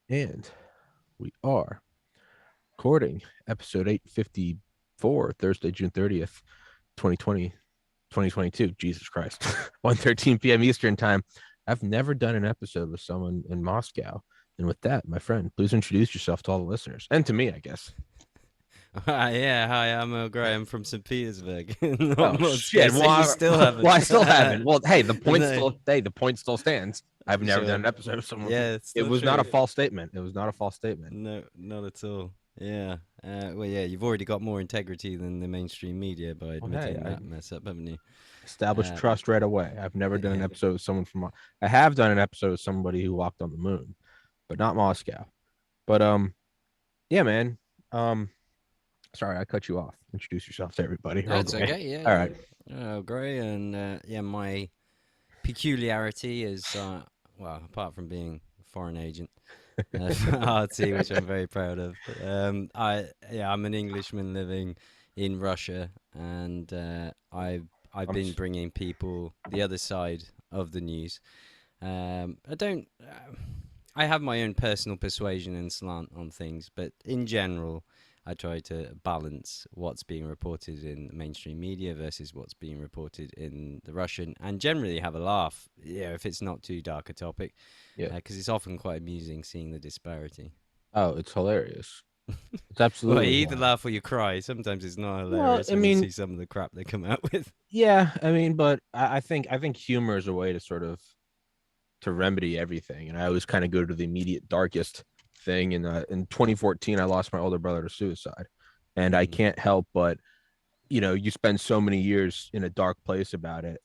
And we are recording episode 854, Thursday, June 30th, 2020, 2022. Jesus Christ. 1:13 p.m. Eastern time. I've never done an episode with someone in Moscow. And with that, my friend, please introduce yourself to all the listeners and to me, I guess. Yeah, hi, I'm Earl Graham from St. Petersburg, not Oh Moscow. shit. So you Well, still well, haven't? I still haven't. Well, hey, the point No, still hey, the point still stands. I've never done sure. an episode of someone from Yeah, it's it still was not a true. false statement. It was not a false statement. No, not at all. Yeah. Well, yeah, you've already got more integrity than the mainstream media by Well, hey, admitting I that mess up, haven't you? established Uh, trust right away. I've never done an yeah. episode with someone from. I have done an episode with somebody who walked on the moon, but not Moscow. But yeah, man. Um, sorry, I cut you off. Introduce yourself to everybody. Earl That's Grey. okay. All right. Yeah. Oh, great. And yeah, my peculiarity is, well, apart from being a foreign agent, RT, which I'm very proud of. I'm an Englishman living in Russia, and I've I'm. been bringing people the other side of the news. I don't. I have my own personal persuasion and slant on things, but in general, I try to balance what's being reported in mainstream media versus what's being reported in the Russian, and generally have a laugh. Yeah, if it's not too dark a topic, Yeah. because it's often quite amusing seeing the disparity. Oh, it's hilarious. It's Well, you absolutely either hilarious. laugh or you cry. Sometimes it's not Well, hilarious I when you mean, see some of the crap they come out with. yeah, I mean, but I think humor is a way to sort of to remedy everything, and I always kind of go to the immediate darkest thing. And in 2014, I lost my older brother to suicide, and I Mm. can't help but you spend so many years in a dark place about it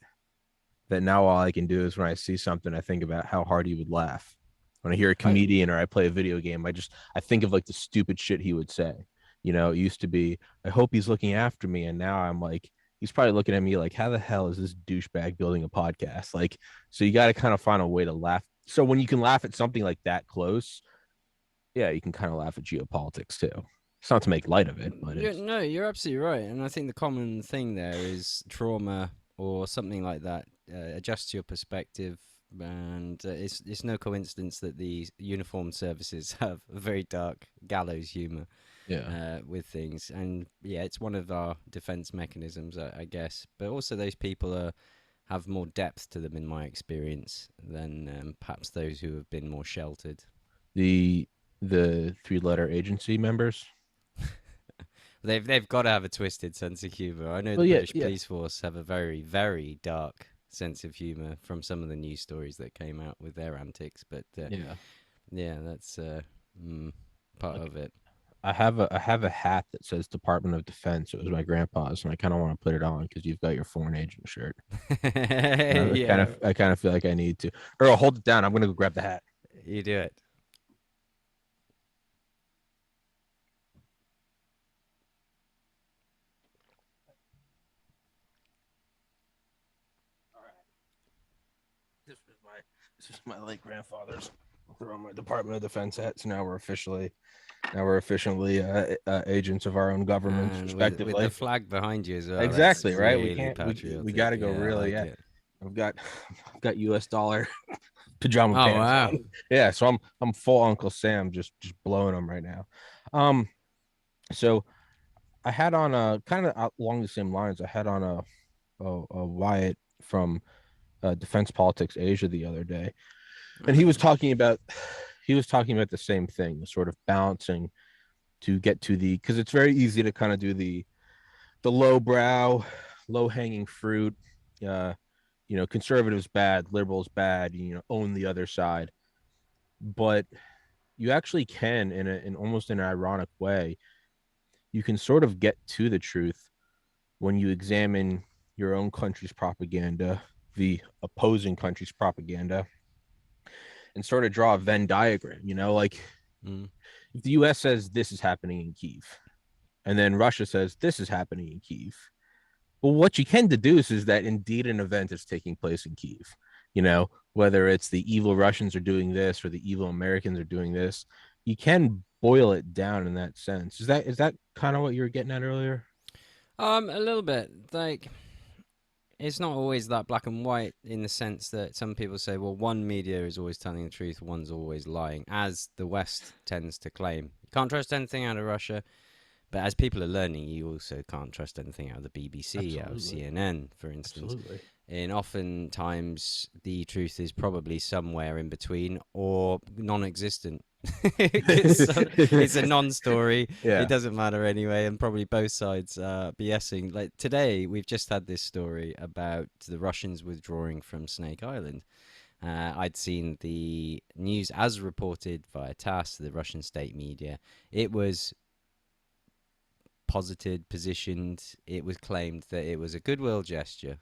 that now all I can do is when I see something, I think about how hard he would laugh. When I hear a I comedian or I play a video game, I think of like the stupid shit he would say. It used to be, I hope he's looking after me. And now I'm like, he's probably looking at me like, how the hell is this douchebag building a podcast? Like, so you got to kind of find a way to laugh. So when you can laugh at something like that close, yeah, you can kind of laugh at geopolitics too. It's not to make light of it, but it's No, you're absolutely right, and I think the common thing there is trauma or something like that. Adjusts your perspective, and it's no coincidence that the uniformed services have a very dark gallows humor yeah. with things, and yeah, it's one of our defense mechanisms, I guess. But also, those people have more depth to them, in my experience, than perhaps those who have been more sheltered. The the three-letter agency members. They've got to have a twisted sense of humor. I know Well, the yeah, British yeah. police force have a very, very dark sense of humor from some of the news stories that came out with their antics. But Yeah. yeah, that's mm, part Like of it. I have a hat that says Department of Defense. It was my grandpa's, and I kind of want to put it on because you've got your foreign agent shirt. I kind Yeah, of I kind of feel like I need to. Earl, hold it down. I'm gonna go grab the hat. you do it. All right. This was my this was my late grandfather's. Throw on my Department of Defense hat. So now we're officially agents of our own governments, And with the respectively. flag behind you as well, that's Exactly right. We really can't. We got patriotic. to go Yeah, I really. like Yeah, it. I've got I've got U.S. dollar pajama Oh pants wow. on. Yeah, so I'm full Uncle Sam, just blowing them right now. Um, so I had on a kind of along the same lines. I had on a Wyatt from Defense Politics Asia the other day, and he was Okay. talking about the same thing, the sort of balancing to get to the because it's very easy to kind of do the low brow, low hanging fruit. Uh, conservatives bad, liberals bad. Own the other side, but you actually can in almost an ironic way. You can sort of get to the truth when you examine your own country's propaganda, the opposing country's propaganda, and sort of draw a Venn diagram. Like Mm. if the US says this is happening in Kiev, and then Russia says this is happening in Kiev. Well, what you can deduce is that indeed an event is taking place in Kiev. Whether it's the evil Russians are doing this or the evil Americans are doing this, you can boil it down in that sense. Is that kind of what you were getting at earlier? A little bit like it's not always that black and white in the sense that some people say, well, one media is always telling the truth, one's always lying, as the West tends to claim. You can't trust anything out of Russia, but as people are learning, you also can't trust anything out of the BBC, out of Absolutely. CNN, for instance. Absolutely. And oftentimes, the truth is probably somewhere in between or non-existent. It's a non-story. It Yeah. doesn't matter anyway, and probably both sides BSing. Like today, we've just had this story about the Russians withdrawing from Snake Island. I'd seen the news as reported via TASS, the Russian state media. It was posited, positioned. It was claimed that it was a goodwill gesture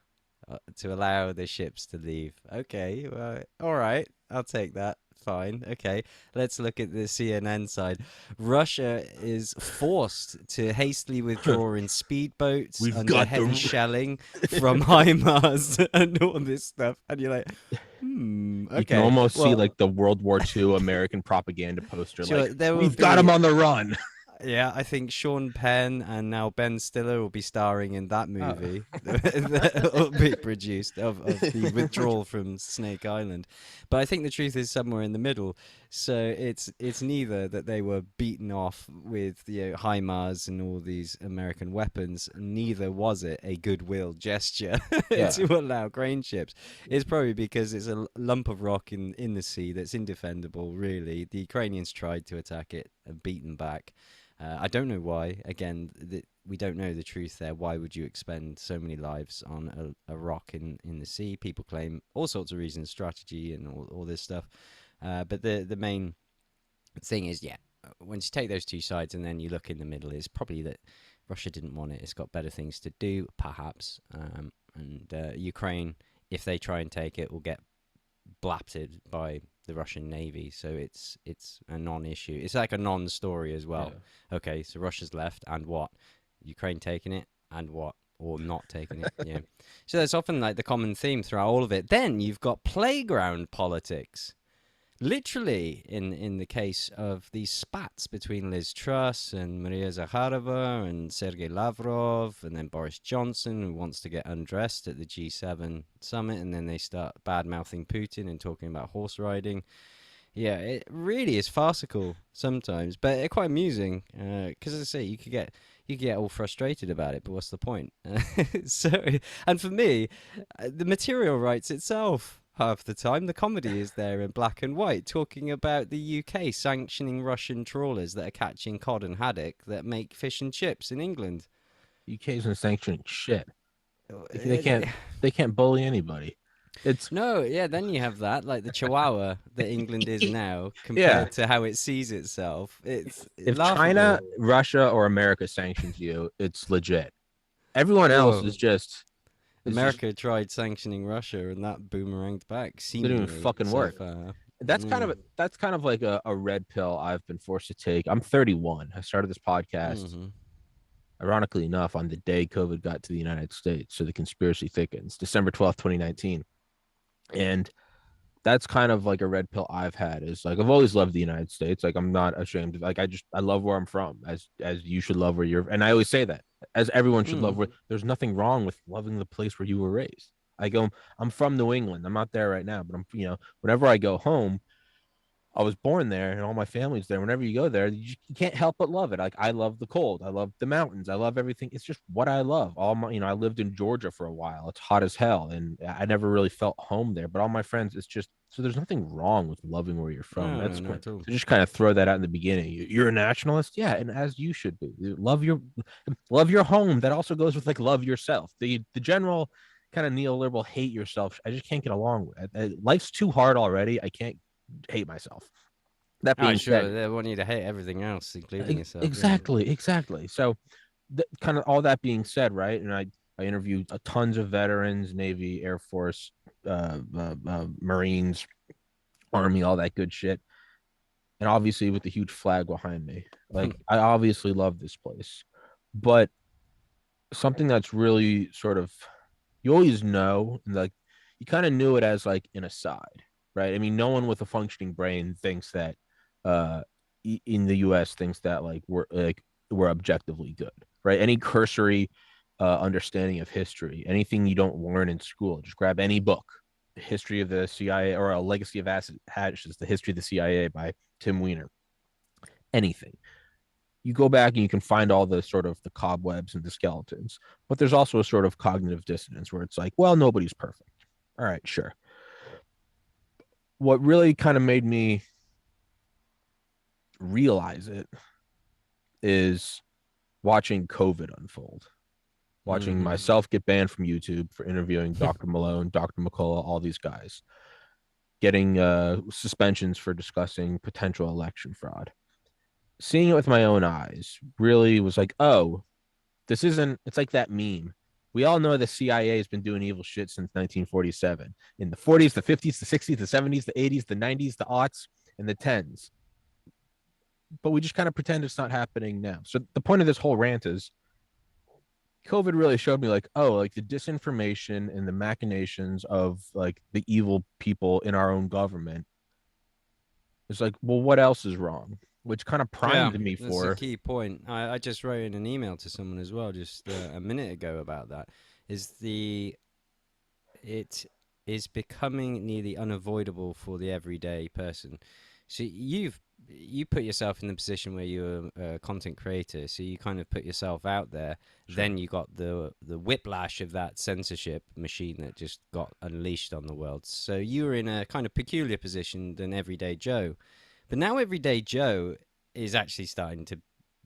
to allow the ships to leave. Okay, well, all right, I'll take that. Fine. Okay, let's look at the CNN side. Russia is forced to hastily withdraw in speedboats We've under got heavy the shelling from HIMARS and all this stuff. And you're like, you can okay. almost see Well, like the World War II American propaganda poster, sure, like there will we've got him be. on the run. Yeah, I think Sean Penn and now Ben Stiller will be starring in that Oh. movie that will be produced of the withdrawal from Snake Island. But I think the truth is somewhere in the middle. So it's neither that they were beaten off with HIMARS and all these American weapons, neither was it a goodwill gesture Yeah. to allow grain ships. It's probably because it's a lump of rock in the sea that's indefendable, really. The Ukrainians tried to attack it and beaten back. I don't know why. Again, we don't know the truth there. Why would you expend so many lives on a rock in the sea? People claim all sorts of reasons, strategy and all this stuff. But the main thing is, yeah, once you take those two sides and then you look in the middle, it's probably that Russia didn't want it. It's got better things to do, perhaps. And Ukraine, if they try and take it, will get blasted by the Russian Navy, so it's a non-issue. It's like a non-story as well. Yeah. Okay, so Russia's left, and what? Ukraine taking it, and what? Or not taking it. Yeah. So that's often like the common theme throughout all of it. Then you've got playground politics. Literally, in the case of these spats between Liz Truss and Maria Zakharova and Sergei Lavrov, and then Boris Johnson, who wants to get undressed at the G7 summit, and then they start bad mouthing Putin and talking about horse riding. Yeah, it really is farcical sometimes, but it's quite amusing. Because as I say, you could get all frustrated about it, but what's the point? So, and for me, the material writes itself. Half the time, the comedy is there in black and white, talking about the UK sanctioning Russian trawlers that are catching cod and haddock that make fish and chips in England. UK isn't sanctioning shit. They Uh, can't they can't bully anybody. It's No, yeah, then you have that, like the chihuahua that England is now yeah. compared to how it sees itself. It's If China, laughable. Russia, or America sanctions you, it's legit. Everyone else Oh, is just America tried sanctioning Russia and that boomeranged back, didn't even seemingly fucking so work. far. That's kind Yeah. of that's kind of like a red pill I've been forced to take. I'm 31. I started this podcast, Mm-hmm. ironically enough, on the day COVID got to the United States. So the conspiracy thickens, December 12th, 2019. And that's kind of like a red pill I've had is like I've always loved the United States. Like I'm not ashamed of like I love where I'm from as you should love where you're and I always say that as everyone should love Mm. where there's nothing wrong with loving the place where you were raised. I go I'm from New England. I'm not there right now, but I'm whenever I go home, I was born there and all my family's there. Whenever you go there, you can't help but love it. Like I love the cold. I love the mountains. I love everything. It's just what I love. All my, I lived in Georgia for a while. It's hot as hell. And I never really felt home there. But all my friends, it's just so there's nothing wrong with loving where you're from. No, no, That's not to at all. just kind of throw that out in the beginning. You're a nationalist, yeah, and as you should be. Love your home. That also goes with like love yourself. The general kind of neoliberal hate yourself. I just can't get along with it. Life's too hard already. I can't hate myself. That Oh, being sure. said, They want you to hate everything else, including yourself. Yeah. exactly. So, kind of all that being said, right? And I interviewed tons of veterans, Navy, Air Force, Marines, Army, all that good shit. And obviously, with the huge flag behind me, like I obviously love this place, but something that's really sort of you always know, and like you kind of knew it as like an aside, right? I mean, no one with a functioning brain thinks that uh in the US thinks that like we're objectively good, right? Any cursory understanding of history. Anything you don't learn in school, just grab any book. The History of the CIA or A Legacy of Acid Hatches, The History of the CIA by Tim Weiner. Anything. You go back and you can find all the sort of the cobwebs and the skeletons. But there's also a sort of cognitive dissonance where it's like, well, nobody's perfect. All right, sure. What really kind of made me realize it is watching COVID unfold, watching Mm-hmm. myself get banned from YouTube for interviewing Dr. Malone, Dr. McCullough, all these guys, getting suspensions for discussing potential election fraud. Seeing it with my own eyes really was like, oh, this isn't, it's like that meme. We all know the CIA has been doing evil shit since 1947. In the 40s, the 50s, the 60s, the 70s, the 80s, the 90s, the aughts, and the 10s. But we just kind of pretend it's not happening now. So the point of this whole rant is COVID really showed me like, oh, like the disinformation and the machinations of like the evil people in our own government. It's like, well, what else is wrong? Which kind of Yeah, primed me that's a for, key point. I just wrote in an email to someone as well just a minute ago about that. Is it is becoming nearly unavoidable for the everyday person. So you put yourself in the position where you're a content creator, so you kind of put yourself out there. sure. Then you got the whiplash of that censorship machine that just got unleashed on the world. So you were in a kind of peculiar position than everyday Joe. But now everyday Joe is actually starting to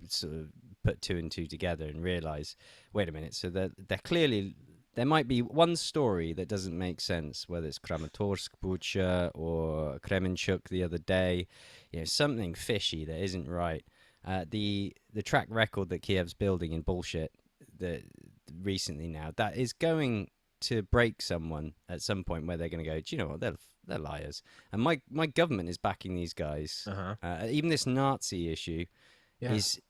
sort of put two and two together and realize, wait a minute, so they're clearly there might be one story that doesn't make sense, whether it's Kramatorsk, Bucha, or Kremenchuk the other day, something fishy that isn't right. The track record that Kiev's building in bullshit that recently now that is going to break someone at some point where they're going to go, do you know what, they're liars, and my government is backing these guys. Uh-huh. Even this Nazi issue Yeah. is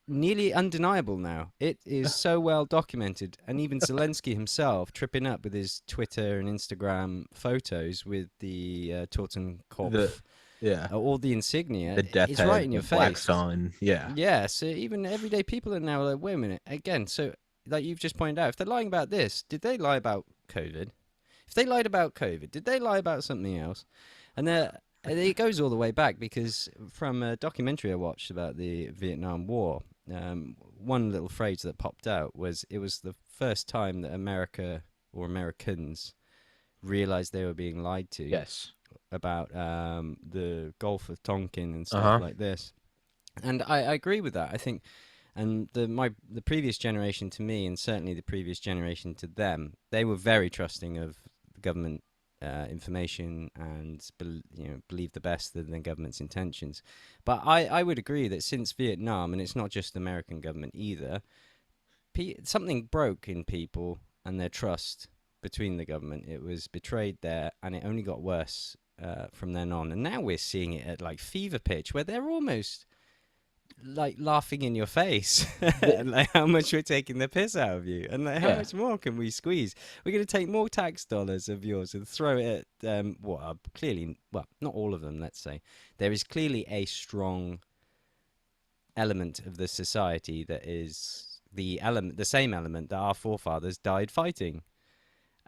nearly undeniable now. It is so well documented, and even Zelensky himself tripping up with his Twitter and Instagram photos with the The Totenkopf, yeah. all the insignia. The death It's right head, in the your black face. sun. Yeah. Yeah, so even everyday people are now like, wait a minute, again. So, like you've just pointed out, if they're lying about this, did they lie about COVID? If they lied about COVID, did they lie about something else? And it goes all the way back because from a documentary I watched about the Vietnam War, one little phrase that popped out was it was the first time that America or Americans realized they were being lied to Yes. about the Gulf of Tonkin and stuff Uh-huh. like this. And I agree with that. I think, and the previous generation to me, and certainly the previous generation to them, they were very trusting of government information and believe the best in the government's intentions. But I would agree that since Vietnam, and it's not just the American government either, something broke in people and their trust between the government. It was betrayed there, and it only got worse from then on. And now we're seeing it at like fever pitch, where they're almost like laughing in your face like how much we're taking the piss out of you, and like how Yeah. much more can we squeeze. We're going to take more tax dollars of yours and throw it at what are clearly, well, not all of them, let's say. There is clearly a strong element of the society that is the same element that our forefathers died fighting.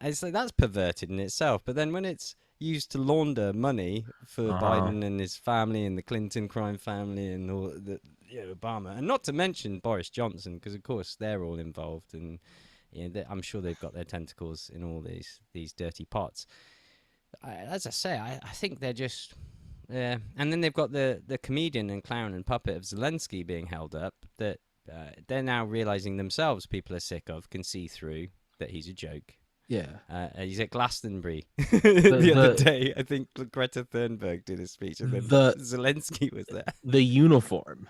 It's like that's perverted in itself. But then when it's used to launder money for Uh-huh. Biden and his family and the Clinton crime family and all the Obama, and not to mention Boris Johnson, because of course they're all involved, and I'm sure they've got their tentacles in all these dirty pots. As I say, I think they're just. Yeah, and then they've got the comedian and clown and puppet of Zelensky being held up that they're now realizing themselves people are sick of, can see through that he's a joke. Yeah. He's at Glastonbury The the other the day. I think Greta Thunberg did a speech, and then the Zelensky was there. the uniform.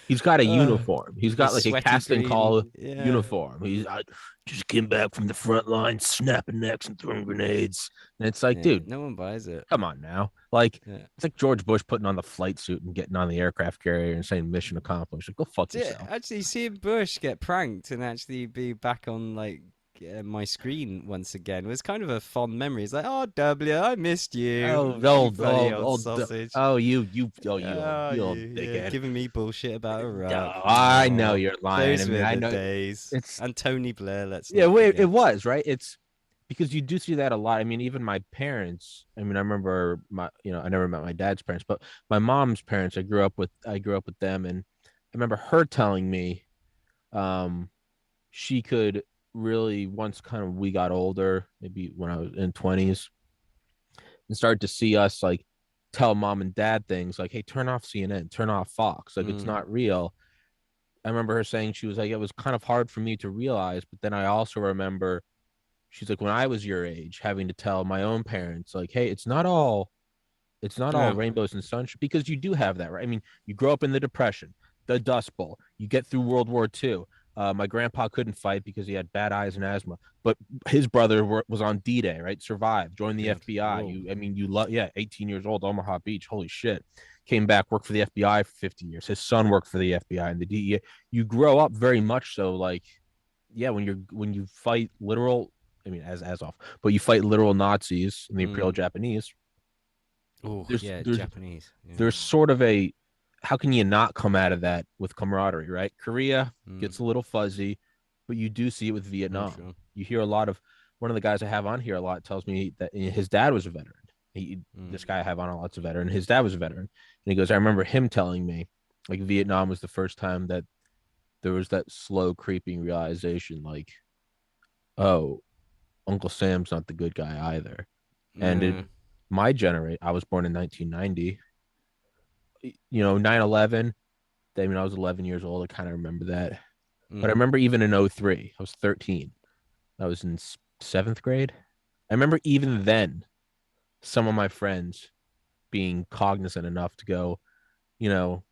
He's got a Uh, uniform. He's got his like a sweaty casting green, call yeah, uniform. I just came back from the front line, snapping necks and throwing grenades. And it's like, yeah. dude, No one buys it. come on now. Like, Yeah. it's like George Bush putting on the flight suit and getting on the aircraft carrier and saying mission accomplished. Like, go fuck yourself. Actually, seeing Bush get pranked and actually be back on like my screen once again was kind of a fond memory. It's like, oh, W, I missed you, Oh, you old, bloody old, old old. sausage. Oh, Oh, you old yeah, dickhead. giving me bullshit about Iraq. No, I know Oh, you're lying. I those mean, were I the know days. it's And Tony Blair, let's yeah. not Wait, it forget. was right. It's because you do see that a lot. I mean, even my parents. I mean, I remember I never met my dad's parents, but my mom's parents. I grew up with them, and I remember her telling me, um, she could really once kind of we got older, maybe when I was in 20s, and started to see us like tell mom and dad things like, "Hey, turn off CNN, turn off Fox, like it's Mm, not real." I remember her saying she was like, "It was kind of hard for me to realize," but then I also remember she's like, when I was your age, having to tell my own parents like, "Hey, it's not all yeah, rainbows and sunshine," because you do have that, right? I mean, you grow up in the Depression, the Dust Bowl, you get through World War II. My grandpa couldn't fight because he had bad eyes and asthma, but his brother was on D-Day, right? Survived, joined the God, FBI. whoa. I mean, you love, yeah, 18 years old, Omaha Beach. Holy shit. Came back, worked for the FBI for 50 years. His son worked for the FBI and the DEA. You grow up very much so like, yeah, when you fight literal, I mean, as off, but you fight literal Nazis and the Imperial Mm. Japanese. Oh, There's yeah, there's Japanese. Yeah. there's sort of a how can you not come out of that with camaraderie, right? Korea Mm. gets a little fuzzy, but you do see it with Oh, Vietnam. sure. You hear a lot of one of the guys I have on here a lot tells me that his dad was a veteran. Mm. This guy I have on a lot's a veteran. His dad was a veteran, and he goes, I remember him telling me like Vietnam was the first time that there was that slow creeping realization, like, oh, Uncle Sam's not the good guy either. And Yeah. in my generation, I was born in 1990. 9/11. I mean, I was 11 years old. I kind of remember that. But I Mm. remember even in '03, I was 13. I was in seventh grade. I remember even then, some of my friends being cognizant enough to go, you know,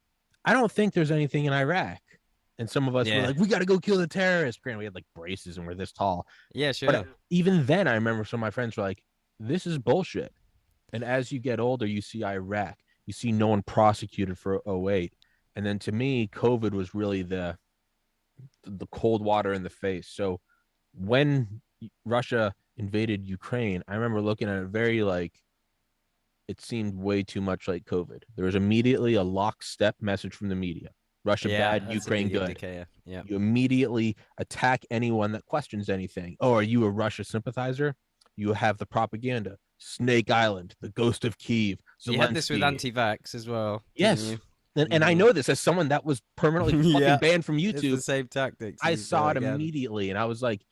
I don't think there's anything in Iraq. And some of us were Yeah. like, we got to go kill the terrorists. Granted, we had like braces and we're this tall. Yeah, But sure. even then, I remember some of my friends were like, this is bullshit. And as you get older, you see Iraq, you see no one prosecuted for '08. And then to me, COVID was really the cold water in the face. So when Russia invaded Ukraine, I remember looking at it very like it seemed way too much like COVID. There was immediately a lockstep message from the media. Russia Yeah, bad, that's a Ukraine big good. indicator. Yeah. You immediately attack anyone that questions anything. Oh, are you a Russia sympathizer? You have the propaganda. Snake Island, the ghost of Kiev, You had this with Zelensky. anti-vax as well, didn't Yes. you? And I Mm-hmm. know this as someone that was permanently fucking Yeah, banned from it's YouTube. the same tactics I used saw there it again. immediately and I was like,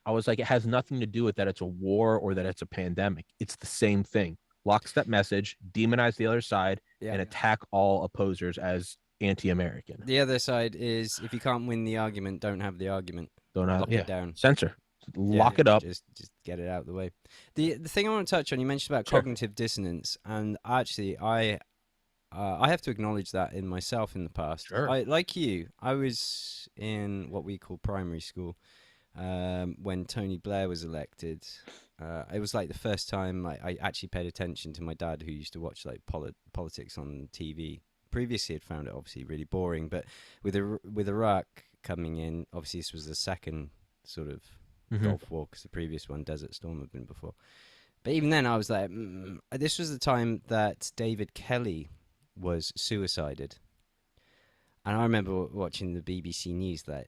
it has nothing to do with that it's a war or that it's a pandemic. It's the same thing. Lockstep message, demonize the other side, Yeah. and attack all opposers as anti-American. The other side is if you can't win the argument, don't have the argument. Don't have, Lock it yeah, down. censor, Yeah, lock it up. just get it out of the way. The thing I want to touch on, you mentioned about Sure, cognitive dissonance, and actually, I have to acknowledge that in myself in the past. sure. I like you. I was in what we call primary school when Tony Blair was elected. It was like the first time I actually paid attention to my dad, who used to watch like politics on TV. Previously, I'd found it obviously really boring, but with Iraq coming in, obviously this was the second sort of Mm-hmm. Gulf War because the previous one, Desert Storm, had been before. But even then, I was like, this was the time that David Kelly was suicided, and I remember watching the BBC News that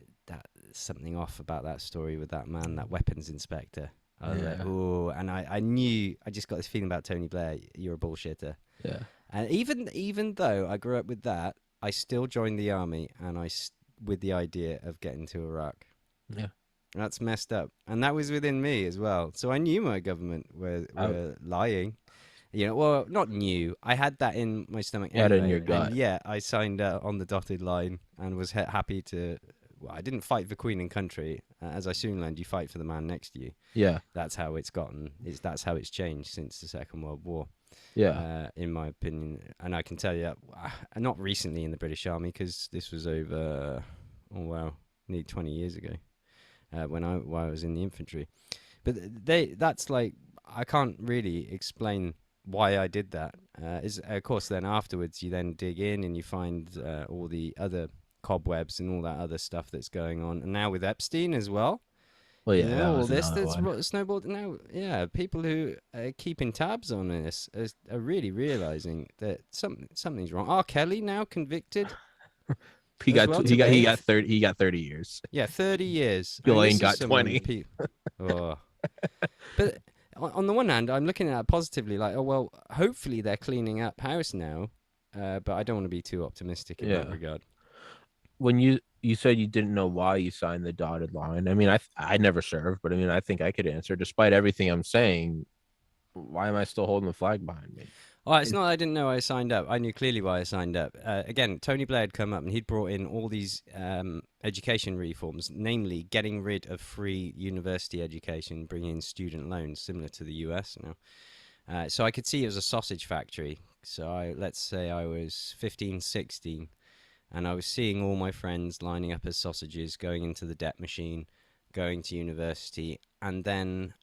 something off about that story with that man, that weapons inspector. I was like, Yeah, oh, and I knew I just got this feeling about Tony Blair. You're a bullshitter. yeah, And even though I grew up with that, I still joined the army, and with the idea of getting to Iraq. yeah. That's messed up, and that was within me as well. So I knew my government I were lying. Well, not new. I had that in my stomach had it in your anyway, and gut. yeah, I signed on the dotted line and was happy to. Well, I didn't fight for Queen and Country, as I soon learned. You fight for the man next to you. Yeah, That's how it's gotten. That's how it's changed since the Second World War, yeah, in my opinion. And I can tell you, not recently in the British Army, because this was over. Oh wow, nearly 20 years ago, when I was in the infantry. But that's like I can't really explain why I did that. Is of course then afterwards you then dig in and you find all the other cobwebs and all that other stuff that's going on, and now with Epstein as well. Well, You yeah, know, that all was this another that's one. snowballed now. Yeah, people who are keeping tabs on this are really realizing that something's wrong. R. Kelly now convicted as well He today. got 30 he got 30 years. Yeah, 30 years. I mean, Ghislaine this is got someone 20. people. Oh. But on the one hand, I'm looking at it positively, like, oh well, hopefully they're cleaning up house now. But I don't want to be too optimistic in that Yeah. regard. When you said you didn't know why you signed the dotted line. I mean, I never served, but I mean, I think I could answer despite everything I'm saying. Why am I still holding the flag behind me? Oh, it's not. I didn't know I signed up. I knew clearly why I signed up. Again, Tony Blair had come up and he'd brought in all these education reforms, namely getting rid of free university education, bringing in student loans, similar to the US now. So I could see it was a sausage factory. So let's say I was 15, 16, and I was seeing all my friends lining up as sausages, going into the debt machine, going to university, and then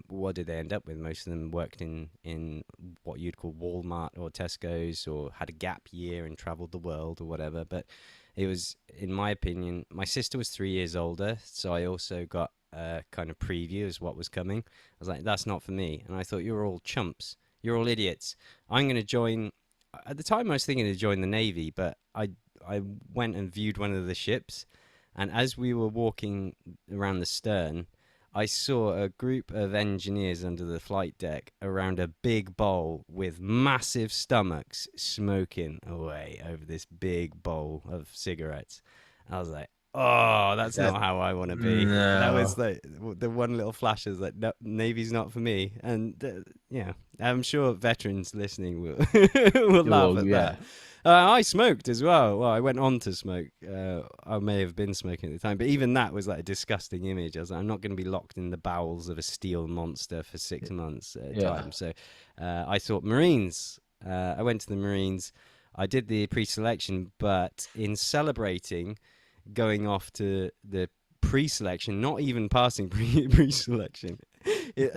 what did they end up with? Most of them worked in what you'd call Walmart or Tesco's, or had a gap year and travelled the world or whatever. But it was, in my opinion, my sister was 3 years older, so I also got a kind of preview as what was coming. I was like, that's not for me. And I thought, you're all chumps. You're all idiots. I'm going to join. At the time, I was thinking to join the Navy, but I went and viewed one of the ships, and as we were walking around the stern, I saw a group of engineers under the flight deck around a big bowl with massive stomachs smoking away over this big bowl of cigarettes. I was like, oh, that's That not how I want to be. That was no. like the one little flash is like, no, Navy's not for me. And yeah, I'm sure veterans listening will will laugh Well, at yeah. that. I smoked as well. Well, I went on to smoke. I may have been smoking at the time, but even that was like a disgusting image. I was like, I'm not going to be locked in the bowels of a steel monster for 6 months at a Yeah. time. So I thought Marines. I went to the Marines. I did the pre-selection, but in celebrating going off to the pre-selection, not even passing pre-selection,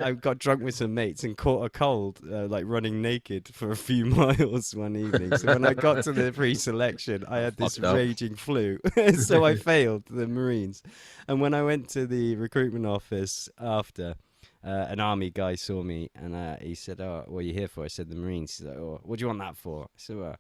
I got drunk with some mates and caught a cold, like running naked for a few miles one evening. So when I got to the pre-selection, I had this Fucked up. raging flu. So I failed the Marines. And when I went to the recruitment office after, an army guy saw me and he said, "Oh, what are you here for?" I said, "The Marines." He's like, "Oh, what do you want that for?" I said, "Well,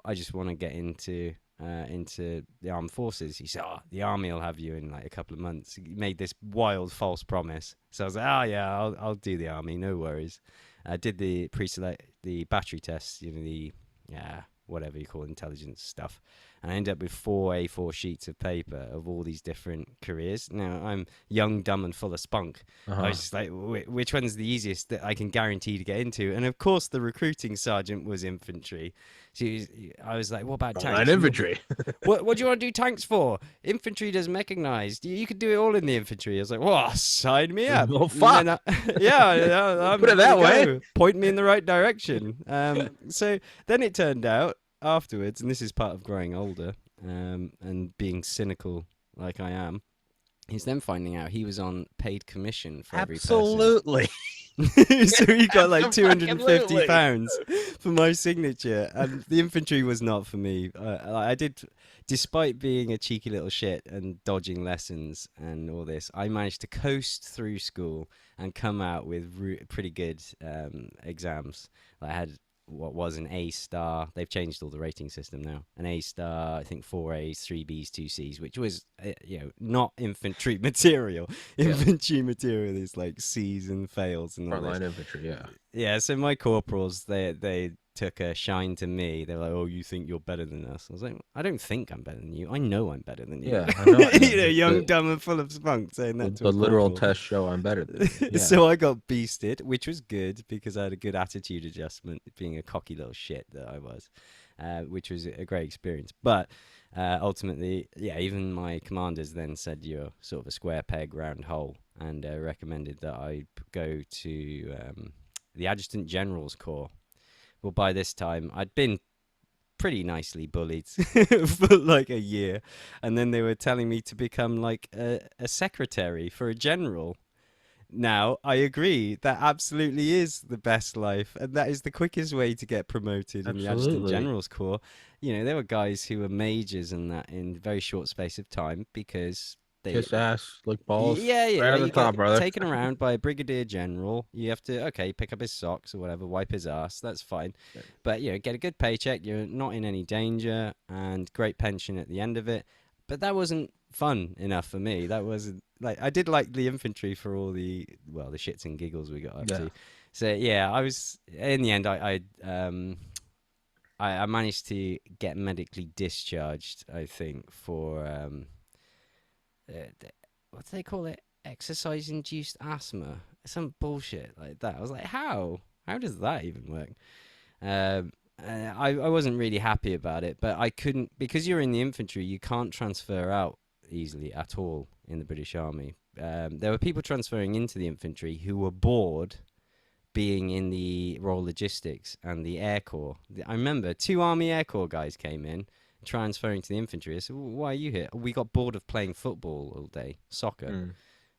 I just want to get into the armed forces." He said, "Oh, the army will have you in like a couple of months." He made this wild false promise. So I was like, "Oh yeah, I'll do the army, no worries." I did the pre-select, the battery tests, the whatever you call intelligence stuff, and I ended up with 4 A4 sheets of paper of all these different careers. Now I'm young, dumb, and full of spunk. I Uh-huh. was just like, which one's the easiest that I can guarantee to get into? And of course, the recruiting sergeant was infantry. I was like, what about Frontline tanks? infantry. What do you want to do tanks for? Infantry does mechanized. You could do it all in the infantry. I was like, "Whoa, sign me up." Well, And then, fuck. I'm Put it there you that way. go. Point me in the right direction. So then it turned out afterwards, and this is part of growing older, and being cynical like I am, he's then finding out he was on paid commission for every person. Absolutely. So he got like Absolutely. £250 for my signature, and the infantry was not for me. I did, despite being a cheeky little shit and dodging lessons and all this, I managed to coast through school and come out with pretty good exams. I had what was an A star. They've changed all the rating system now. An A star, I think 4 A's, 3 B's, 2 C's, which was not infantry material. Yeah. Infantry material is like C's and fails and all this. Frontline infantry. Yeah. Yeah, so my corporals, they took a shine to me. They were like, "Oh, you think you're better than us?" I was like, "I don't think I'm better than you. I know I'm better than you." Yeah. I know. Young, dumb, and full of spunk, saying that to The a literal corporal. tests show I'm better than you. Yeah. So I got beasted, which was good because I had a good attitude adjustment, being a cocky little shit that I was, which was a great experience. But ultimately, yeah, even my commanders then said you're sort of a square peg, round hole, and recommended that I go to the Adjutant General's Corps. Well, by this time, I'd been pretty nicely bullied for like a year, and then they were telling me to become like a secretary for a general. Now, I agree, that absolutely is the best life, and that is the quickest way to get promoted in the Adjutant Absolutely. General's Corps. There were guys who were majors and that in very short space of time because they Kiss ass, lick balls, yeah, yeah, right at like the you top, get brother. taken around by a brigadier general. You have to, okay, pick up his socks or whatever, wipe his ass. That's fine. But, get a good paycheck. You're not in any danger and great pension at the end of it. But that wasn't fun enough for me. That wasn't like, I did like the infantry for all the shits and giggles we got up Yeah. to. So, yeah, I was, in the end, I managed to get medically discharged, I think, for what do they call it? Exercise induced asthma. Some bullshit like that. I was like, how? How does that even work? I wasn't really happy about it, but I couldn't, because you're in the infantry, you can't transfer out easily at all in the British Army. There were people transferring into the infantry who were bored being in the Royal Logistics and the Air Corps. I remember two Army Air Corps guys came in transferring to the infantry. I said, "Why are you here?" "We got bored of playing football all day, soccer Mm.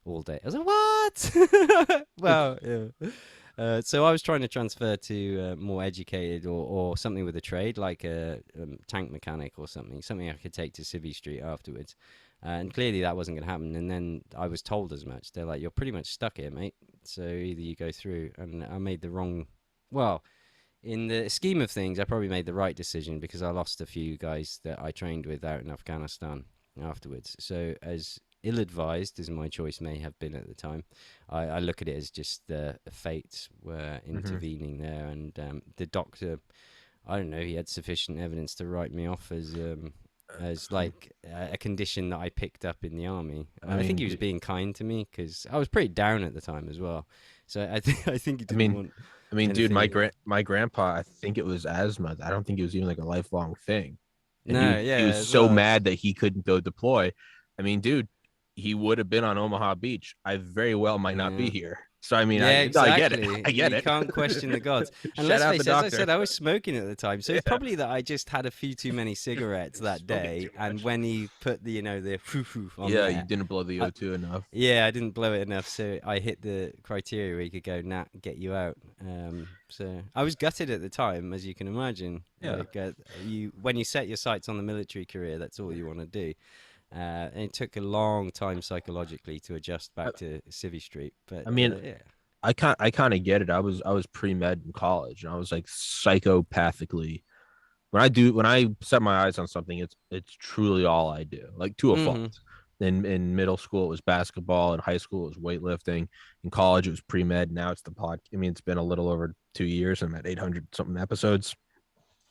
all day." I was like, "What?" Well, yeah. So I was trying to transfer to more educated or something with a trade, like a tank mechanic or something I could take to Civvy Street afterwards. And clearly that wasn't going to happen. And then I was told as much. They're like, "You're pretty much stuck here, mate. So either you go through." And I made the wrong. Well, in the scheme of things, I probably made the right decision because I lost a few guys that I trained with out in Afghanistan afterwards. So as ill-advised as my choice may have been at the time, I look at it as just the fates were Mm-hmm. intervening there, and the doctor, I don't know, he had sufficient evidence to write me off as like a condition that I picked up in the army. I I think mean, he was being kind to me because I was pretty down at the time as well. So I think he I didn't mean, want dude, anything. my grandpa, I think it was asthma. I don't think it was even like a lifelong thing. And No, he yeah, was as so well. mad that he couldn't go deploy. I mean, dude, he would have been on Omaha Beach. I very well might not be Yeah. here. So I mean, Yeah, I get it. exactly. I get You it. can't question the gods. And Shout let's out the face it, as I doctor. said, I was smoking at the time. So it's Yeah, probably that I just had a few too many cigarettes that smoking day. too And much. when he put the foo on Yeah, you there, didn't blow the I, O2 enough. yeah, I didn't blow it enough. So I hit the criteria where you could go, nah, get you out. So I was gutted at the time, as you can imagine. Yeah. Like when you set your sights on the military career, that's all you want to do. And it took a long time psychologically to adjust I, back to Civvy Street, but I mean, yeah. I kind of get it. I was pre-med in college and I was like psychopathically when I set my eyes on something, it's truly all I do, like to a fault. Mm-hmm. In middle school it was basketball, in high school it was weightlifting, in college it was pre-med, now it's the pod. I mean, it's been a little over 2 years. I'm at 800 something episodes.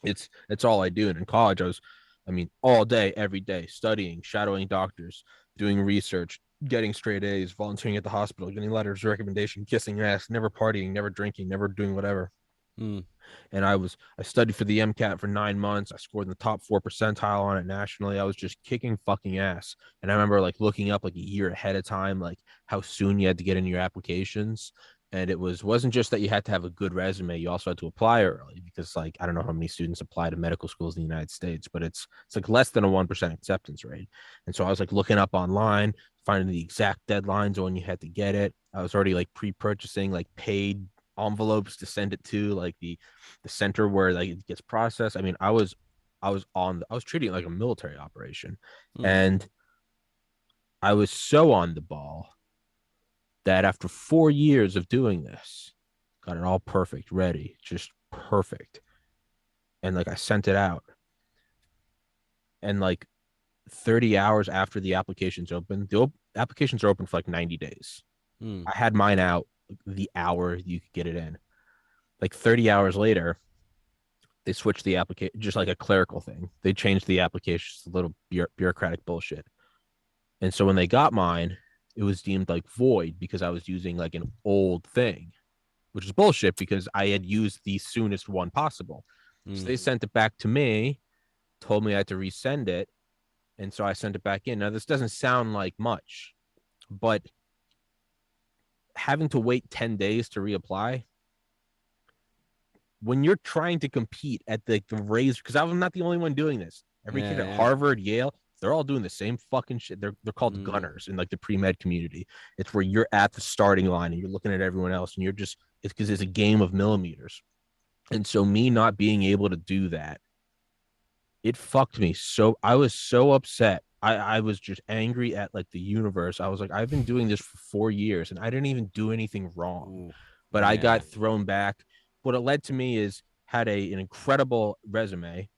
It's all I do. And in college I mean, all day, every day, studying, shadowing doctors, doing research, getting straight A's, volunteering at the hospital, getting letters of recommendation, kissing ass, never partying, never drinking, never doing whatever. Mm. And I studied for the MCAT for 9 months. I scored in the top 4 percentile on it nationally. I was just kicking fucking ass. And I remember like looking up like a year ahead of time, like how soon you had to get in your applications. And it wasn't just that you had to have a good resume, you also had to apply early because like I don't know how many students apply to medical schools in the United States, but it's like less than a 1% acceptance rate. And so I was like looking up online, finding the exact deadlines when you had to get it. I was already like pre-purchasing like paid envelopes to send it to like the center where like it gets processed. I mean, I was treating it like a military operation, Mm. and I was so on the ball that after 4 years of doing this, got it all perfect, ready, just perfect, and like I sent it out, and like 30 hours after the application's open, applications are open for like 90 days. Mm. I had mine out the hour you could get it in. Like 30 hours later, they switched the application, just like a clerical thing. They changed the application, just a little bureaucratic bullshit. And so when they got mine, it was deemed like void because I was using like an old thing, which is bullshit because I had used the soonest one possible. So Mm. they sent it back to me, told me I had to resend it. And so I sent it back in. Now, this doesn't sound like much, but having to wait 10 days to reapply, when you're trying to compete at the raise, because I'm not the only one doing this. Every kid Yeah, at yeah. Harvard, Yale, they're all doing the same fucking shit. They're called Mm. gunners in like the pre-med community. It's where you're at the starting line and you're looking at everyone else and it's because it's a game of millimeters. And so me not being able to do that, it fucked me. So I was so upset I was just angry at like the universe. I was like, I've been doing this for 4 years and I didn't even do anything wrong, Ooh, but I yeah. got thrown back. What it led to me is had an incredible resume,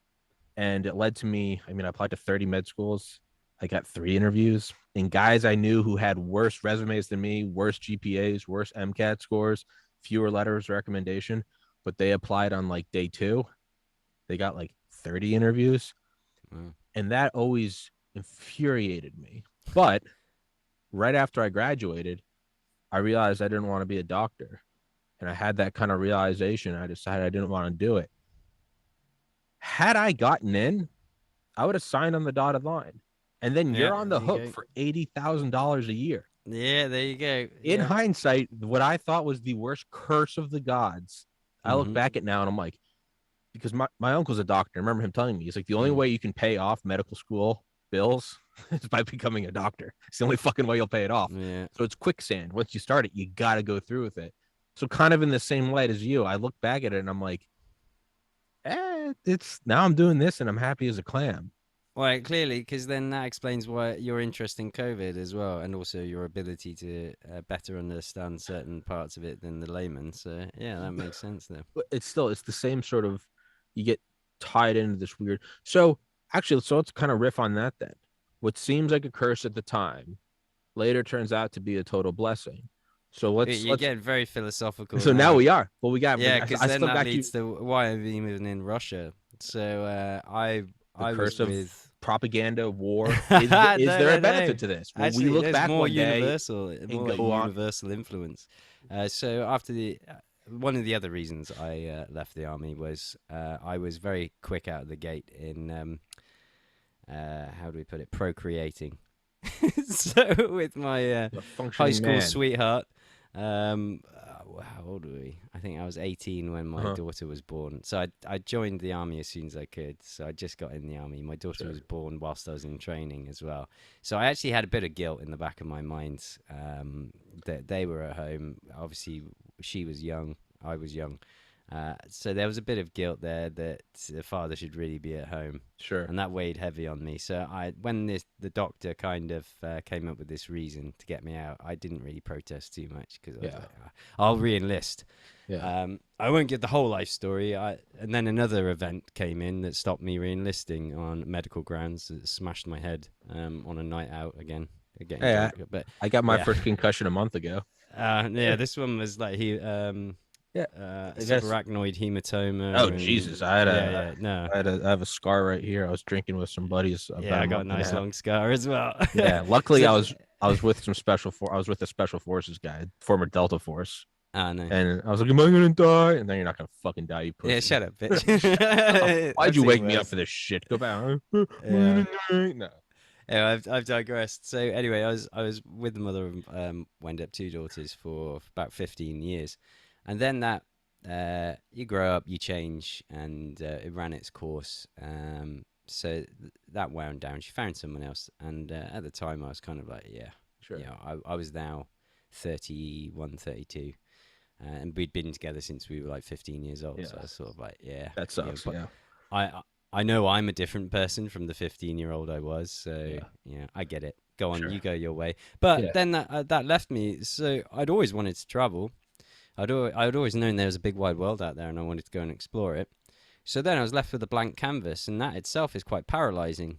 and it led to me. I mean, I applied to 30 med schools. I got 3 interviews, and guys I knew who had worse resumes than me, worse GPAs, worse MCAT scores, fewer letters of recommendation, but they applied on like day two. They got like 30 interviews, Wow. and that always infuriated me. But right after I graduated, I realized I didn't want to be a doctor. And I had that kind of realization. I decided I didn't want to do it. Had I gotten in, I would have signed on the dotted line. And then Yeah, you're on there the you hook go. for $80,000 a year. Yeah, there you go. In Yeah. hindsight, what I thought was the worst curse of the gods, I look Mm-hmm. back at now and I'm like, because my uncle's a doctor. I remember him telling me, he's like, the only Mm. way you can pay off medical school bills is by becoming a doctor. It's the only fucking way you'll pay it off. Yeah. So it's quicksand. Once you start it, you got to go through with it. So kind of in the same light as you, I look back at it and I'm like, it's now I'm doing this and I'm happy as a clam. Well, clearly, because then that explains why your interest in COVID as well, and also your ability to better understand certain parts of it than the layman. So yeah, that makes sense though. But it's the same sort of, you get tied into this weird. So actually, so let's kind of riff on that then. What seems like a curse at the time later turns out to be a total blessing. So You're let's getting very philosophical so now now. we are. Well, we got. Yeah, because I then still that got you. leads to why I'm even in Russia. So The I was curse of with. propaganda, war. No, Is there a no, no. benefit to this? Well, we Actually, look there's back more one day universal, and more like go on. universal influence. So after the one of the other reasons I left the army was I was very quick out of the gate in how do we put it, procreating. So with my A high functioning school man. sweetheart, how old were we? I think I was 18 when my Uh-huh. daughter was born. So I joined the army as soon as I could. So I just got in the army. My daughter Sure. was born whilst I was in training as well. So I actually had a bit of guilt in the back of my mind that they were at home. Obviously, she was young. I was young. So there was a bit of guilt there that the father should really be at home, Sure. and that weighed heavy on me. So when the doctor kind of came up with this reason to get me out, I didn't really protest too much because I was Yeah. like, I'll re-enlist. Yeah. I won't give the whole life story. And then another event came in that stopped me re-enlisting on medical grounds. That smashed my head on a night out again, getting Hey, drunk. But I got my yeah, first concussion a month ago. yeah, this one was like Yeah. I guess. subarachnoid Oh hematoma, Jesus! and yeah, yeah, no, I have a scar right here. I was drinking with some buddies yeah, about a I got a month and a nice half. long scar as well. Yeah. Luckily, So, I was with some I was with a special forces guy, former Delta Force, no, and I was like, "Am I gonna die?" And then you're not gonna fucking die, you yeah, pussy. shut up, bitch. Shut up. Why'd I've you seen wake me up worse. for this shit? Go back. Yeah. No. Yeah, I've digressed. So anyway, I was with the mother of wind up two daughters for about 15 years, and then that you grow up, you change, and it ran its course. So that wound down. She found someone else, and at the time I was kind of like, yeah, Sure. I was now 31, 32, and we'd been together since we were like 15 years old. So Yeah. I was sort of like, yeah, That sucks. but Yeah. I I know I'm a different person from the 15-year-old I was, so Yeah. yeah, I get it. Go on, Sure. you go your way. But Yeah. then that left me. So I'd always wanted to travel. I'd always known there was a big wide world out there, and I wanted to go and explore it. So then I was left with a blank canvas, and that itself is quite paralyzing.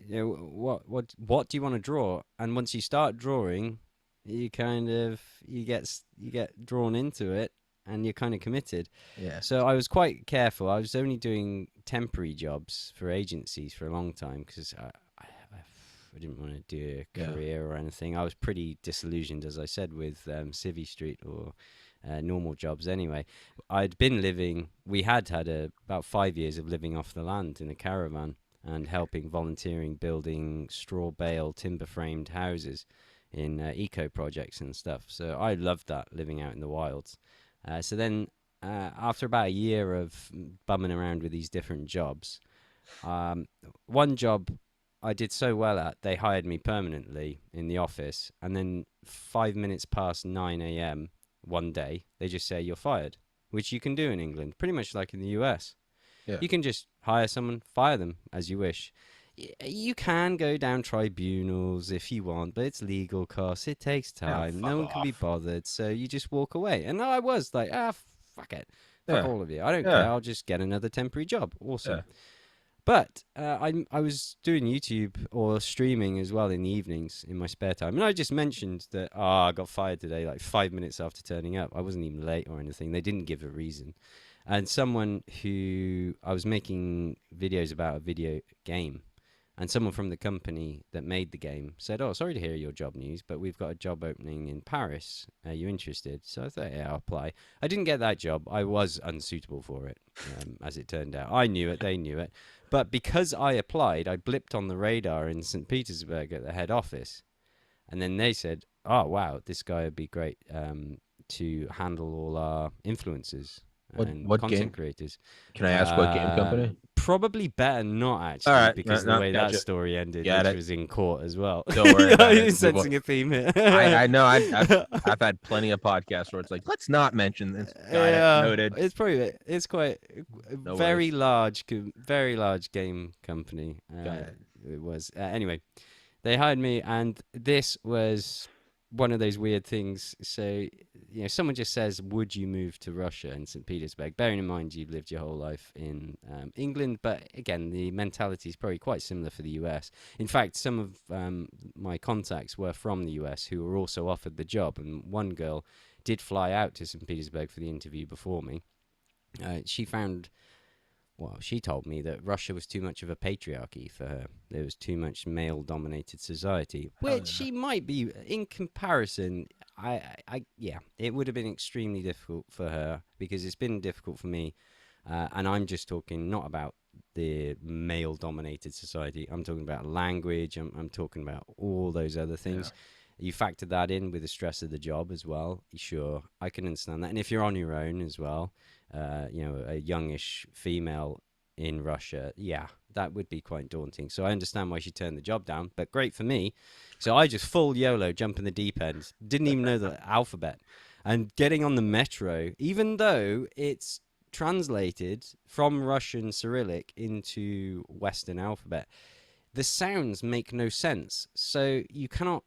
You know, what do you want to draw? And once you start drawing, you kind of you get drawn into it, and you're kind of committed. Yeah. So I was quite careful. I was only doing temporary jobs for agencies for a long time because I didn't want to do a Yeah. career or anything. I was pretty disillusioned, as I said, with Civvy Street or normal jobs anyway. I'd been living, we had about 5 years of living off the land in a caravan and helping volunteering building straw bale timber framed houses in eco projects and stuff. So I loved that, living out in the wilds. So then, after about a year of bumming around with these different jobs, one job I did so well at, they hired me permanently in the office. And then 5 minutes past 9 a.m. one day, they just say you're fired, which you can do in England, pretty much like in the US. Yeah. You can just hire someone, fire them as you wish. You can go down tribunals if you want, but it's legal costs. It takes Yeah, time. fuck No one can be off. bothered, so you just walk away. And I was like, fuck it, fuck Yeah, all of you. I don't care. yeah, I'll just get another temporary job. yeah. Awesome. But I was doing YouTube or streaming as well in the evenings in my spare time, and I just mentioned that I got fired today, like 5 minutes after turning up. I wasn't even late or anything. They didn't give a reason, and someone who I was making videos about a video game, and someone from the company that made the game said, "Oh, sorry to hear your job news, but we've got a job opening in Paris. Are you interested?" So I thought, yeah, I'll apply. I didn't get that job. I was unsuitable for it, as it turned out. I knew it. They knew it. But because I applied, I blipped on the radar in St. Petersburg at the head office. And then they said, "Oh, wow, this guy would be great to handle all our influencers and What game? content creators." Can I ask what game company? Probably better not All actually, right, because no, of the no, way that gotcha. story ended, Got which it. was in court as well. Don't worry Yeah, about it. you're We will. sensing a theme here. I know. I've had plenty of podcasts where it's like, let's not mention this. Got it. Yeah, Noted. it's quite a No very worries. large, very large game company. Got it. It was anyway. They hired me, and this was one of those weird things. So, someone just says, "Would you move to Russia in St. Petersburg?" Bearing in mind you've lived your whole life in England, but again, the mentality is probably quite similar for the US. In fact, some of my contacts were from the US who were also offered the job, and one girl did fly out to St. Petersburg for the interview before me. She found Well, she told me that Russia was too much of a patriarchy for her. There was too much male dominated society, Hell which yeah. she might be in comparison. Yeah, it would have been extremely difficult for her because it's been difficult for me. And I'm just talking not about the male dominated society. I'm talking about language. I'm talking about all those other Yeah. things. You factor that in with the stress of the job as well. Sure, I can understand that. And if you're on your own as well, a youngish female in Russia, yeah, that would be quite daunting. So I understand why she turned the job down, but great for me. So I just full YOLO, jump in the deep end, didn't even know the alphabet. And getting on the metro, even though it's translated from Russian Cyrillic into Western alphabet, the sounds make no sense. So you cannot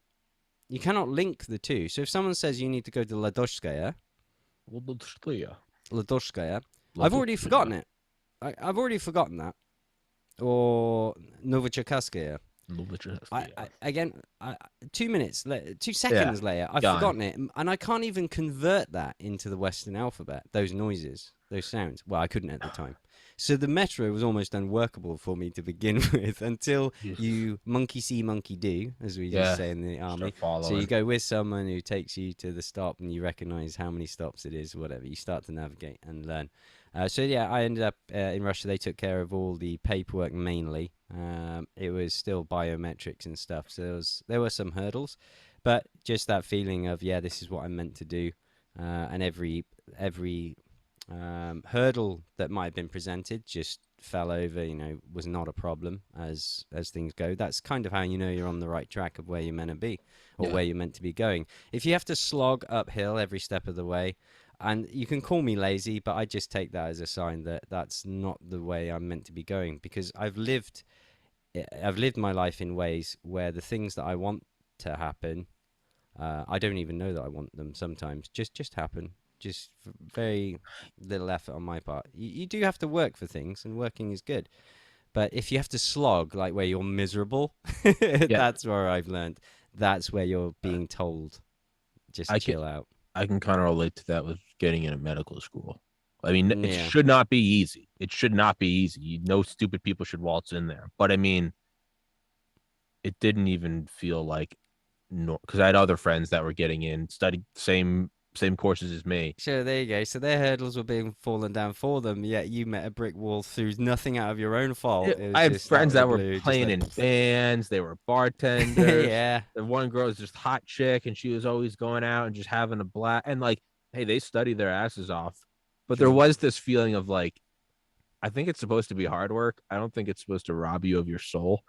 link the two. So if someone says you need to go to Ladoshskaya, I've already forgotten it. I've already forgotten that. Or Novocherkasskaya. Again, 2 minutes, 2 seconds Yeah. later, I've Gone. forgotten it, and I can't even convert that into the Western alphabet. Those noises, those sounds. Well, I couldn't at the time. So the metro was almost unworkable for me to begin with until Jesus. you monkey see, monkey do, as we just Yeah. say in the army. Start So you following. go with someone who takes you to the stop, and you recognize how many stops it is, whatever. You start to navigate and learn. So yeah, I ended up in Russia. They took care of all the paperwork mainly. It was still biometrics and stuff, so there were some hurdles, but just that feeling of, yeah, this is what I'm meant to do, and every hurdle that might have been presented just fell over. Was not a problem as things go. That's kind of how you know you're on the right track of where you're meant to be, or Yeah. where you're meant to be going. If you have to slog uphill every step of the way, and you can call me lazy, but I just take that as a sign that that's not the way I'm meant to be going, because I've lived my life in ways where the things that I want to happen, I don't even know that I want them sometimes. Just happen. Just very little effort on my part. You do have to work for things, and working is good. But if you have to slog, like where you're miserable, Yeah. that's where I've learned. That's where you're being told, just I can chill out. I can kind of relate to that with getting into medical school. I mean, it Yeah. should not be easy. It should not be easy. No stupid people should waltz in there. But I mean, it didn't even feel like no, because I had other friends that were getting in, studied same courses as me. Sure, there you go. So their hurdles were being fallen down for them, yet you met a brick wall through nothing out of your own fault. It I was had just out friends of the that were blue, just playing like, in bands. They were bartenders. yeah, The one girl was just hot chick, and she was always going out and just having a blast. And like, hey, they studied their asses off, but there true. was this feeling of like, I think it's supposed to be hard work. I don't think it's supposed to rob you of your soul.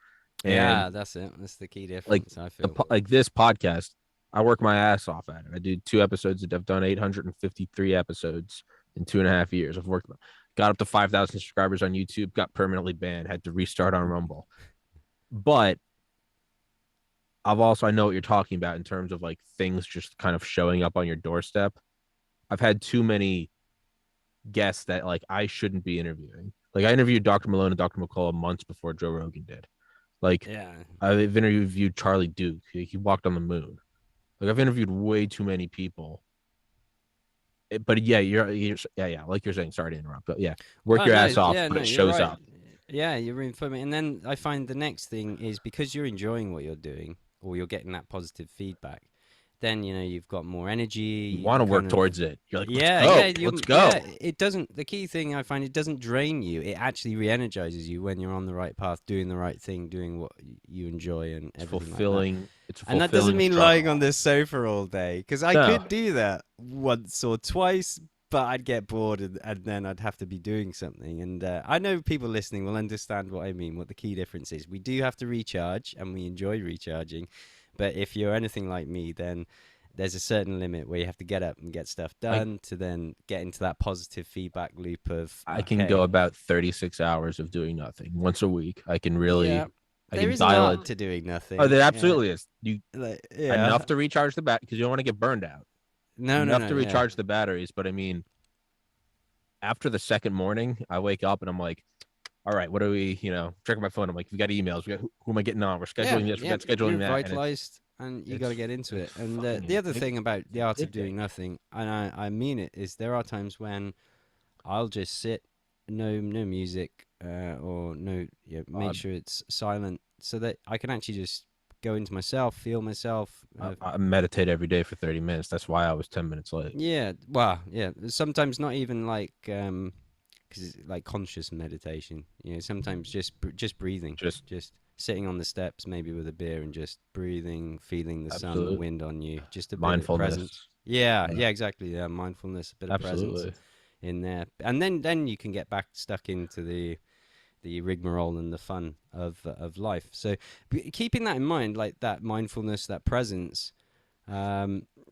And Yeah, that's it. That's the key like difference, I feel. like this podcast, I work my ass off at it. I do 2 episodes. I've done 853 episodes in 2.5 years. Got up to 5,000 subscribers on YouTube. Got permanently banned. Had to restart on Rumble. But I know what you're talking about in terms of like things just kind of showing up on your doorstep. I've had too many guests that like I shouldn't be interviewing. Like I interviewed Dr. Malone and Dr. McCullough months before Joe Rogan did. Like Yeah. I've interviewed Charlie Duke. He walked on the moon. Like I've interviewed way too many people. But yeah, yeah, like you're saying. Sorry to interrupt, but yeah, work Oh your no, ass off, yeah, but no, it you're shows right. up. Yeah, you're in for me. And then I find the next thing is because you're enjoying what you're doing, or you're getting that positive feedback. Then you've got more energy. You You want to kind work of towards it. You're like, let's yeah, yeah, go, let's yeah. go. It doesn't. The key thing I find it doesn't drain you. It actually re-energizes you when you're on the right path, doing the right thing, doing what you enjoy, and It's everything like that. fulfilling. It's a And that doesn't fulfilling mean lying on struggle. the sofa all day, because I No, could do that once or twice, but I'd get bored and then I'd have to be doing something. And I know people listening will understand what I mean, what the key difference is. We do have to recharge, and we enjoy recharging. But if you're anything like me, then there's a certain limit where you have to get up and get stuff I done to then get into that positive feedback loop of, I can go okay, about 36 hours of doing nothing once a week. yeah, I there can is an dial art it. to doing Oh, nothing. there Yeah, absolutely is. You yeah. enough to recharge the bat because you don't want to get burned out. No, no, Enough no, to yeah. recharge the batteries, but I mean, after the second morning, I wake up and I'm like, all right, what do we, checking my phone. I'm like, we got emails. We got who am I getting on? We're Yeah, scheduling this. We yeah, got scheduling you're that, and vitalized, and you got to get into it's it. And the fucking other thing about the art of addicting. doing nothing, and I mean it, is there are times when I'll just sit, no music, or no, make God, sure it's silent, so that I can actually just go into myself, feel myself. I meditate every day for 30 minutes. That's why I was 10 minutes late. Yeah, well, yeah. Sometimes not even like because it's like conscious meditation. Sometimes just breathing, Just just sitting on the steps, maybe with a beer, and just breathing, feeling the sun, the absolute wind on you, just a bit of presence. mindfulness. Yeah, Yeah, yeah, exactly. Yeah, mindfulness, a bit of presence absolutely. in there, and then you can get back stuck into the rigmarole and the fun of life. So keeping that in mind, like that mindfulness, that presence,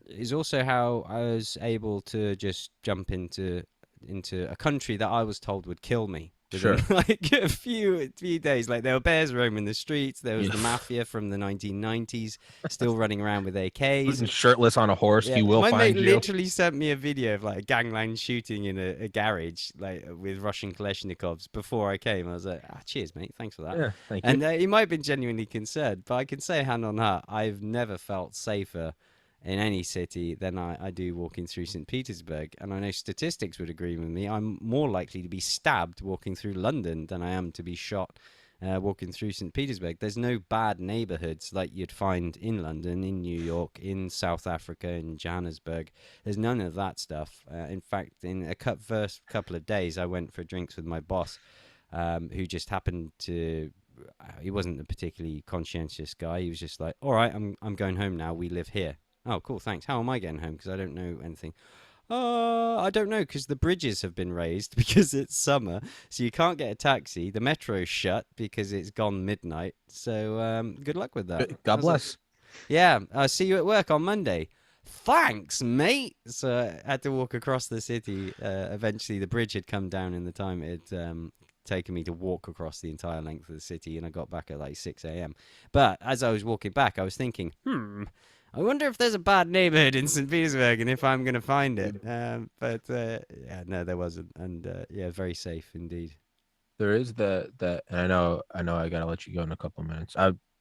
is also how I was able to just jump into a country that I was told would kill me within Sure. like a few days. Like there were bears roaming the streets. There was Yeah. the mafia from the 1990s still running around with AKs. Shirtless on a horse, Yeah, he will my mate find you. literally sent me a video of like a gangland shooting in a garage, like with Russian Kalashnikovs before I came. I was like, cheers, mate, thanks for that. Yeah, thank you. And he might have been genuinely concerned, but I can say hand on heart, I've never felt safer in any city than I do walking through St. Petersburg. And I know statistics would agree with me. I'm more likely to be stabbed walking through London than I am to be shot walking through St. Petersburg. There's no bad neighborhoods like you'd find in London, in New York, in South Africa, in Johannesburg. There's none of that stuff. In fact, in a first couple of days, I went for drinks with my boss, who just happened to. He wasn't a particularly conscientious guy. He was just like, "All right, I'm going home now. We live here." Oh, cool, thanks. How am I getting home? Because I don't know anything. I don't know because the bridges have been raised because it's summer, so you can't get a taxi. The metro's shut because it's gone midnight. So good luck with that. I God was like, bless. yeah, I'll see you at work on Monday. Thanks, mate. So I had to walk across the city. Eventually, the bridge had come down in the time it had taken me to walk across the entire length of the city, and I got back at like 6 a.m. But as I was walking back, I was thinking, I wonder if there's a bad neighborhood in St. Petersburg and if I'm going to find it. But yeah, no, there wasn't. And yeah, very safe indeed. There is and I gotta let you go in a couple of minutes.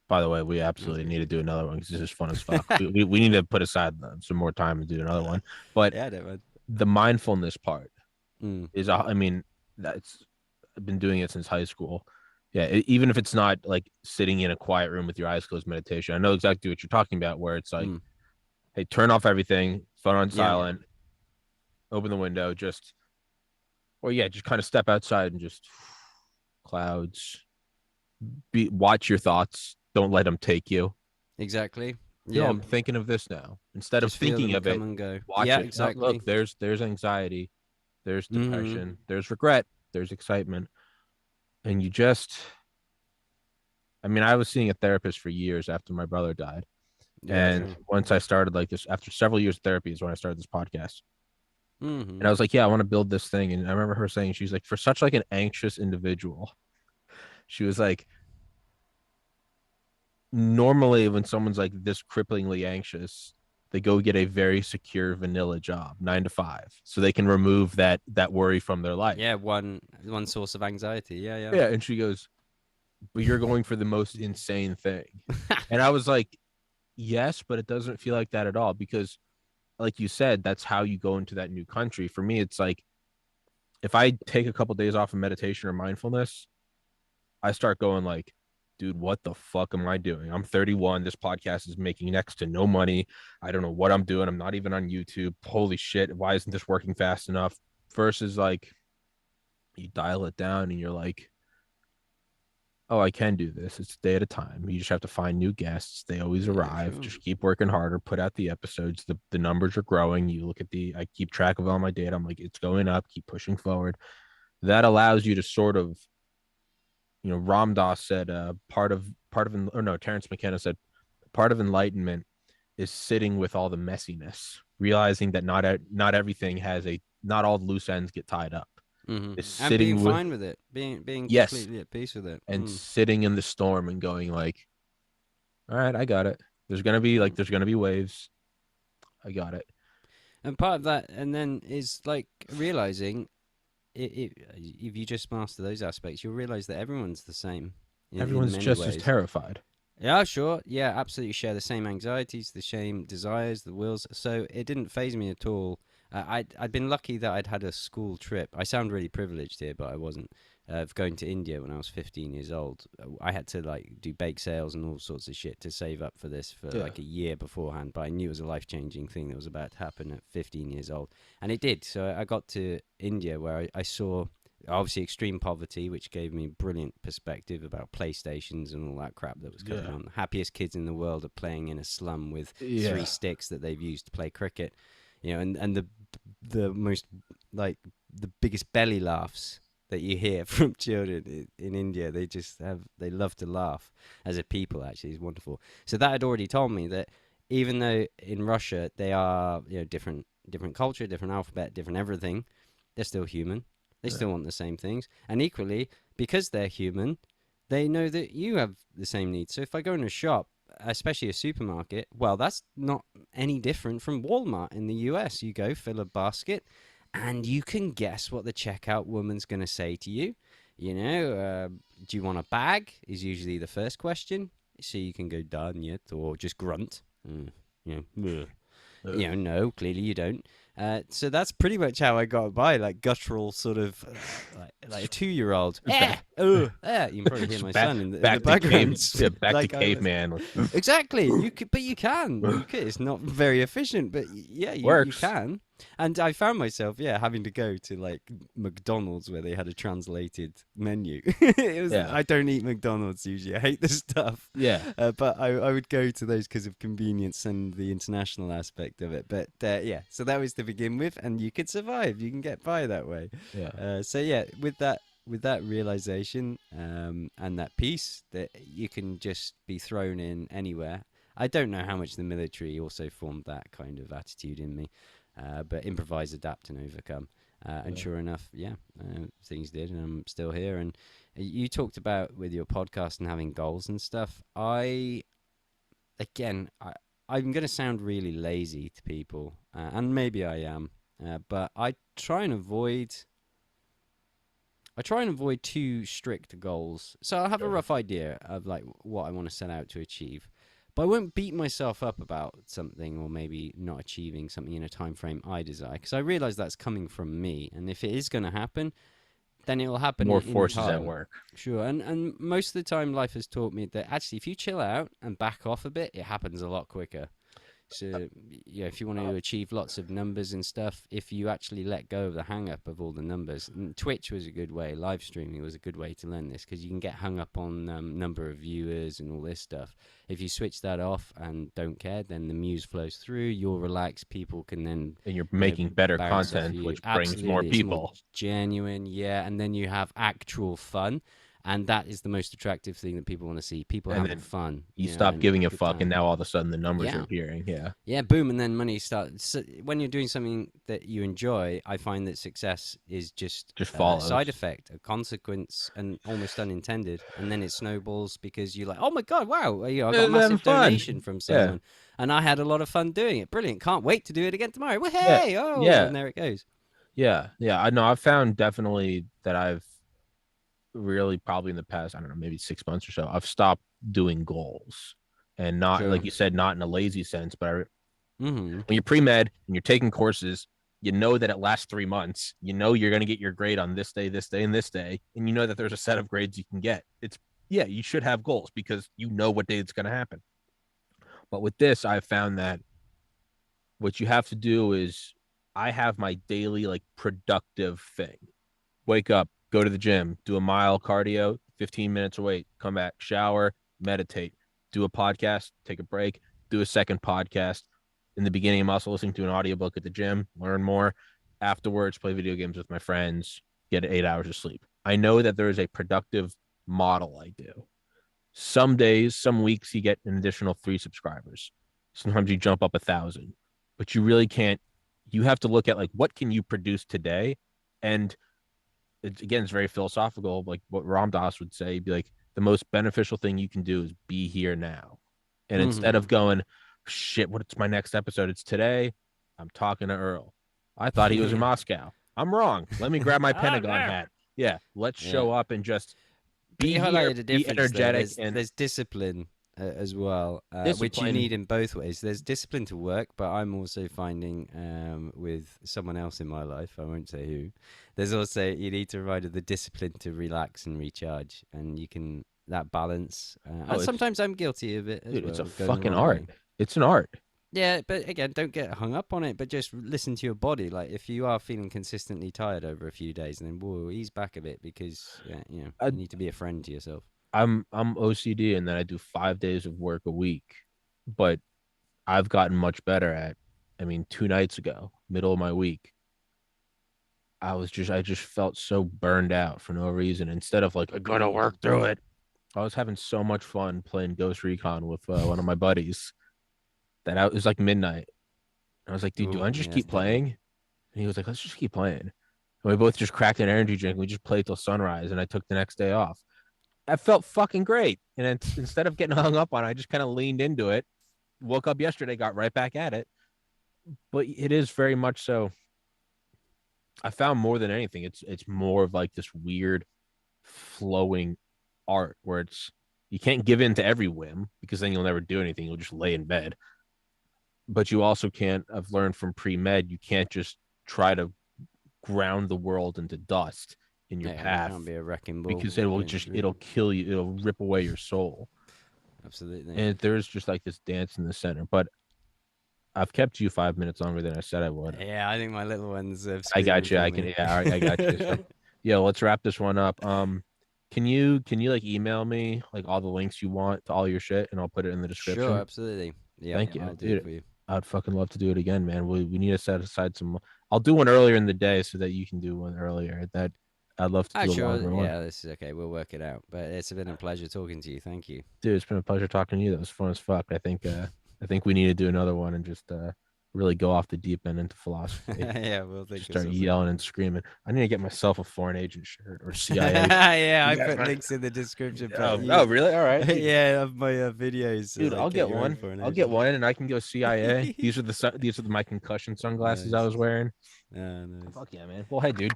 By the way, we That's absolutely good. need to do another one because this is fun as fuck. We need to put aside some more time and do another one. But Yeah, I don't mind. the mindfulness part Mm, is, I mean, that's I've been doing it since high school. Yeah, even if it's not like sitting in a quiet room with your eyes closed meditation, I know exactly what you're talking about. Where it's like, mm. hey, turn off everything, phone on Yeah, silent, open the window, or yeah, just kind of step outside and just clouds. Watch your thoughts. Don't let them take you. exactly. No, Yeah, I'm thinking of this now. Instead of just feel thinking them of come it, and go. watch Yeah, it. No, exactly. look, there's anxiety, there's Mm-hmm. depression, there's regret, there's excitement, and you just. I mean, I was seeing a therapist for years after my brother died, Yeah, and same. once I started like this, after several years of therapy, is when I started this podcast. Mm-hmm. And I was like, yeah, I want to build this thing. And I remember her saying, she's like, for such like an anxious individual, she was like, normally when someone's like this cripplingly anxious, they go get a very secure vanilla job, 9 to 5, so they can remove that worry from their life. Yeah, one source of anxiety. Yeah, yeah. Yeah, and she goes, "But you're going for the most insane thing," and I was like, "Yes, but it doesn't feel like that at all because, like you said, that's how you go into that new country. For me, it's like if I take a couple days off of meditation or mindfulness, I start going like, dude, what the fuck am I doing? I'm 31. This podcast is making next to no money. I don't know what I'm doing. I'm not even on YouTube. Holy shit. Why isn't this working fast enough? Versus like you dial it down and you're like, oh, I can do this. It's a day at a time. You just have to find new guests. They always Yeah, arrive. sure. Just keep working harder, put out the episodes. The numbers are growing. You look at I keep track of all my data. I'm like, it's going up. Keep pushing forward. That allows you to sort of, Ram Dass said or no, Terrence McKenna said part of enlightenment is sitting with all the messiness, realizing that not everything has not all the loose ends get tied up. Is And being sitting with fine with it, being yes, completely at peace with it. and sitting in the storm and going like, all right, I got it. There's gonna be waves. I got it. And part of that, and then is like realizing if you just master those aspects, you'll realize that everyone's the same in Everyone's many just as ways. terrified. Yeah, sure. Yeah, absolutely share the same anxieties, the same desires, the wills. So it didn't phase me at all. I'd been lucky that I'd had a school trip. I sound really privileged here, but I wasn't. Of going to India when I was 15 years old, I had to like do bake sales and all sorts of shit to save up for this for Yeah. like a year beforehand. But I knew it was a life changing thing that was about to happen at 15 years old, and it did. So I got to India where I saw obviously extreme poverty, which gave me brilliant perspective about PlayStations and all that crap that was going Yeah. on. The happiest kids in the world are playing in a slum with three Yeah. sticks that they've used to play cricket, and the most like the biggest belly laughs that you hear from children in India. They love to laugh as a people. Actually, is wonderful. So that had already told me that even though in Russia they are different culture, different alphabet, different everything, they're still human. They Yeah. still want the same things. And equally, because they're human, they know that you have the same needs. So if I go in a shop, especially a supermarket, well, that's not any different from Walmart in the US. You go fill a basket, and you can guess what the checkout woman's going to say to you. Do you want a bag? Is usually the first question. So you can go done yet, or just grunt. Bleh. No, clearly you don't. So that's pretty much how I got by, like guttural sort of, like a 2-year-old. You can probably hear my son in the back to background. back to like caveman. Exactly. But you can. You can. It's not very efficient, but yeah, you Works. can. And I found myself, having to go to like McDonald's where they had a translated menu. Yeah. I don't eat McDonald's usually. I hate the stuff. Yeah. But I would go to those because of convenience and the international aspect of it. But so that was to begin with, and you could survive. You can get by that way. Yeah. With that realization and that peace that you can just be thrown in anywhere. I don't know how much the military also formed that kind of attitude in me, but improvise, adapt, and overcome. And sure enough, things did, and I'm still here. And you talked about with your podcast and having goals and stuff. I'm going to sound really lazy to people, and maybe I am, but I try and avoid too strict goals. So I have a rough idea of like what I want to set out to achieve. But I won't beat myself up about something or maybe not achieving something in a time frame I desire, because I realize that's coming from me. And if it is going to happen, then it will happen More in forces time. at work. Sure. And most of the time life has taught me that actually if you chill out and back off a bit, it happens a lot quicker. So, if you want to achieve lots of numbers and stuff, if you actually let go of the hang up of all the numbers, and Twitch was a good way, live streaming was a good way to learn this, because you can get hung up on number of viewers and all this stuff. If you switch that off and don't care, then the muse flows through, you're relaxed, people can then... And you're making better bounce off content, you. which brings more Absolutely, it's people. genuine, and then you have actual fun. And that is the most attractive thing that people want to see. People And having then fun, you you know, stop and giving a good fuck, and time. now all of a sudden the numbers are Yeah. appearing. Yeah. Yeah, boom, and then money starts. So when you're doing something that you enjoy, I find that success is just Just a side follows. effect, a consequence, and almost unintended. And then it snowballs because you're like, oh my god, wow, you know, I got a Having massive fun. donation from Yeah. someone, and I had a lot of fun doing it. Brilliant, can't wait to do it again tomorrow. Well, Yeah. hey, oh, Yeah. and there it goes. Yeah. I know. I've found definitely that I've really probably in the past, I don't know, maybe 6 months or so, I've stopped doing goals. And not like Sure. you said, not in a lazy sense, but Mm-hmm. when you're pre-med and you're taking courses, you know that it lasts 3 months. You know you're going to get your grade on this day, this day, and this day, and you know that there's a set of grades you can get. It's yeah, you should have goals because you know what day it's going to happen. But with this, I've found that what you have to do is I have my daily like productive thing. Wake up, go to the gym, do a mile cardio, 15 minutes away, come back, shower, meditate, do a podcast, take a break, do a second podcast. In the beginning, I'm also listening to an audiobook at the gym, learn more. Afterwards, play video games with my friends, get 8 hours of sleep. I know that there is a productive model I do. Some days, some weeks, you get an additional 3 subscribers. Sometimes you jump up 1,000, but you really can't. You have to look at like what can you produce today, and it's very philosophical, like what Ram Dass would say. He'd be like, the most beneficial thing you can do is be here now. And instead Mm-hmm. of going, shit, what's my next episode? It's today. I'm talking to Earl. I thought he was in Yeah. Moscow. I'm wrong. Let me grab my Oh Pentagon no. hat. Yeah, let's Yeah. show up and just But be you here, highlighted a be difference there. energetic There's and there's discipline as well, which you discipline. need in both ways. There's discipline to work, but I'm also finding with someone else in my life, I won't say who. There's also you need to ride the discipline to relax and recharge, and you can that balance. Oh, And sometimes I'm guilty of it as it's a well, going the fucking wrong art. way. It's an art. Yeah, but again, don't get hung up on it. But just listen to your body. Like if you are feeling consistently tired over a few days, then whoa, ease back a bit because you I, need to be a friend to yourself. I'm OCD and then I do 5 days of work a week, but I've gotten much better at. I mean, 2 nights ago, middle of my week, I just felt so burned out for no reason. Instead of like I gotta work through it, I was having so much fun playing Ghost Recon with one of my buddies. It was like midnight. I was like, dude, do Ooh, I just yeah, it's keep deadly. playing? And he was like, let's just keep playing. And we both just cracked an energy drink. We just played till sunrise, and I took the next day off. I felt fucking great. And instead of getting hung up on it, I just kind of leaned into it. Woke up yesterday, got right back at it. But it is very much so. I found more than anything, it's more of like this weird flowing art where it's you can't give in to every whim because then you'll never do anything. You'll just lay in bed. But you also can't. I've learned from pre med, you can't just try to ground the world into dust in your Yeah, you can't path be a wrecking ball because it will going just through it. it'll kill you. It'll rip away your soul. Absolutely. And there's just like this dance in the center. But I've kept you 5 minutes longer than I said I would. Yeah, I think my little ones are I screaming got you. for I can. me. Yeah, all right, I got you. So, yeah, let's wrap this one up. Can you like email me like all the links you want to all your shit, and I'll put it in the Sure, description. absolutely. Yep, Thank you, I'll do it dude. for you. I'd fucking love to do it again, man. We need to set aside some. I'll do one earlier in the day so that you can do one earlier. That I'd love to Ah, do a sure. longer one. Yeah, this is okay. We'll work it out. But it's been a pleasure talking to you. Thank you. Dude, it's been a pleasure talking to you. That was fun as fuck. I think we need to do another one and just really go off the deep end into philosophy. Yeah, we'll Just think of start something. yelling and screaming. I need to get myself a foreign agent shirt or CIA. Yeah, You I guys put want? links in the description, but Oh, you, really? All right, dude. yeah, of my videos so Dude, like I'll get get your own one. for an I'll get agent. one, and I can go CIA. These are my concussion sunglasses I Nice. was wearing. Yeah, nice. Fuck yeah, man. Well, hey, dude.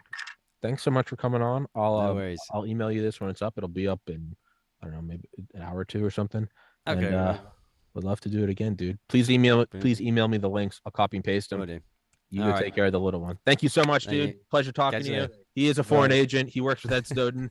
Thanks so much for coming on. No worries. I'll email you this when it's up. It'll be up in I don't know, maybe an hour or two or something. And Okay, right. would love to do it again, dude. Brilliant. Please email me the links. I'll copy and paste them. Will do. You All go right. take care of the little one. Thank you so much, Thank dude. you. Pleasure talking Catch to you you. later. He is a foreign Bye. agent. He works with Ed Snowden.